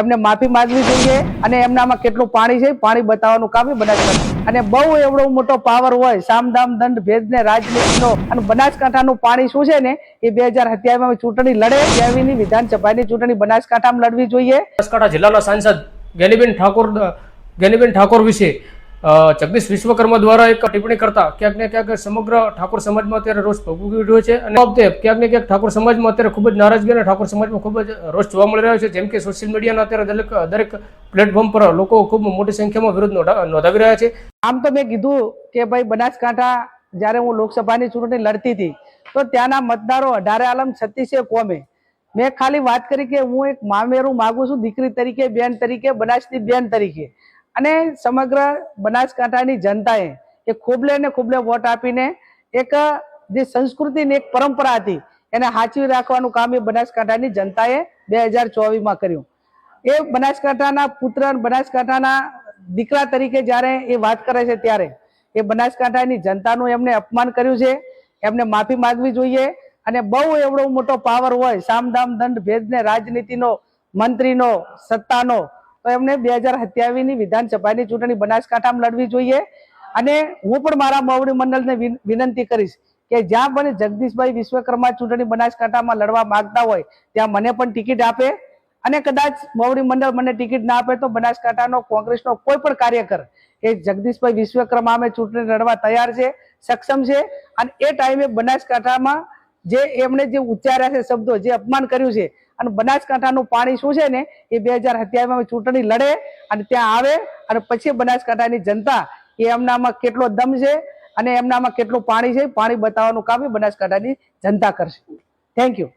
એમને માફી માંગવી જોઈએ અને એમનામાં કેટલું પાણી છે પાણી બતાવવાનું કામ બનાસકાંઠા અને બહુ એવડો મોટો પાવર હોય સામદામ દંડ ભેદ ને રાજનીતિનો અને બનાસકાંઠાનું પાણી શું છે ને એ 2027 ચૂંટણી લડે ત્યાંની વિધાનસભાની ચૂંટણી બનાસકાંઠામાં લડવી જોઈએ। બનાસકાંઠા જિલ્લાના સાંસદ જ્ઞાનીબેન ઠાકોર વિશે જગદીશ વિશ્વકર્મા દ્વારા એક ટિપ્પણી કરતા ક્યાંક ને ક્યાંક સમગ્ર ઠાકોર સમાજમાં અત્યારે રોષ ભોગવી રહ્યો છે અને બાબતે ક્યાંક ને ક્યાંક ઠાકોર સમાજમાં અત્યારે ખૂબ જ નારાજગી અને ઠાકોર સમાજમાં ખૂબ જ રોષ જોવા મળી રહ્યો છે। જેમ કે સોશિયલ મીડિયાના અત્યારે દરેક પ્લેટફોર્મ પર લોકો ખૂબ મોટી સંખ્યામાં વિરોધ નોંધાવી રહ્યા છે। આમ તો મેં કીધું કે ભાઈ બનાસકાંઠા જ્યારે હું લોકસભાની ચૂંટણી લડતી હતી તો ત્યાંના મતદારો 18 આલમ 36 કોમે મેં ખાલી વાત કરી કે હું એક મામેરું માગું છું દીકરી તરીકે બેન તરીકે બનાસની બેન તરીકે અને સમગ્ર બનાસકાંઠાની જનતાએ એ ખોબલે ને ખોબલે વોટ આપીને એક જે સંસ્કૃતિ ને એક પરંપરા હતી એને સાચવી રાખવાનું કામ એ બનાસકાંઠાની જનતાએ 2024માં કર્યું। એ બનાસકાંઠાના પુત્ર બનાસકાંઠાના દીકરા તરીકે જ્યારે એ વાત કરે છે ત્યારે એ બનાસકાંઠાની જનતાનું એમને અપમાન કર્યું છે, એમને માફી માંગવી જોઈએ અને બહુ એવડો મોટો પાવર હોય સામદામ દંડ ભેદ ને રાજનીતિનો મંત્રીનો સત્તાનો તો એમને 2027ની વિધાનસભાની ચૂંટણી બનાસકાંઠામાં લડવી જોઈએ અને હું પણ મારા મોવડી મંડળને વિનંતી કરીશ કે જ્યાં પણ જગદીશભાઈ વિશ્વકર્મા ચૂંટણી બનાસકાંઠામાં લડવા માંગતા હોય ત્યાં મને પણ ટિકિટ આપે અને કદાચ મોવડી મંડળ મને ટિકિટ ના આપે તો બનાસકાંઠાનો કોંગ્રેસનો કોઈ પણ કાર્યકર એ જગદીશભાઈ વિશ્વકર્મા અમે ચૂંટણી લડવા તૈયાર છે, સક્ષમ છે અને એ ટાઈમે બનાસકાંઠામાં જે એમણે જે ઉચ્ચાર્યા છે શબ્દો જે અપમાન કર્યું છે અને બનાસકાંઠાનું પાણી શું છે ને એ 2027માં ચૂંટણી લડે અને ત્યાં આવે અને પછી બનાસકાંઠાની જનતા એ એમનામાં કેટલો દમ છે અને એમનામાં કેટલું પાણી છે પાણી બતાવવાનું કામ એ બનાસકાંઠાની જનતા કરશે। Thank you.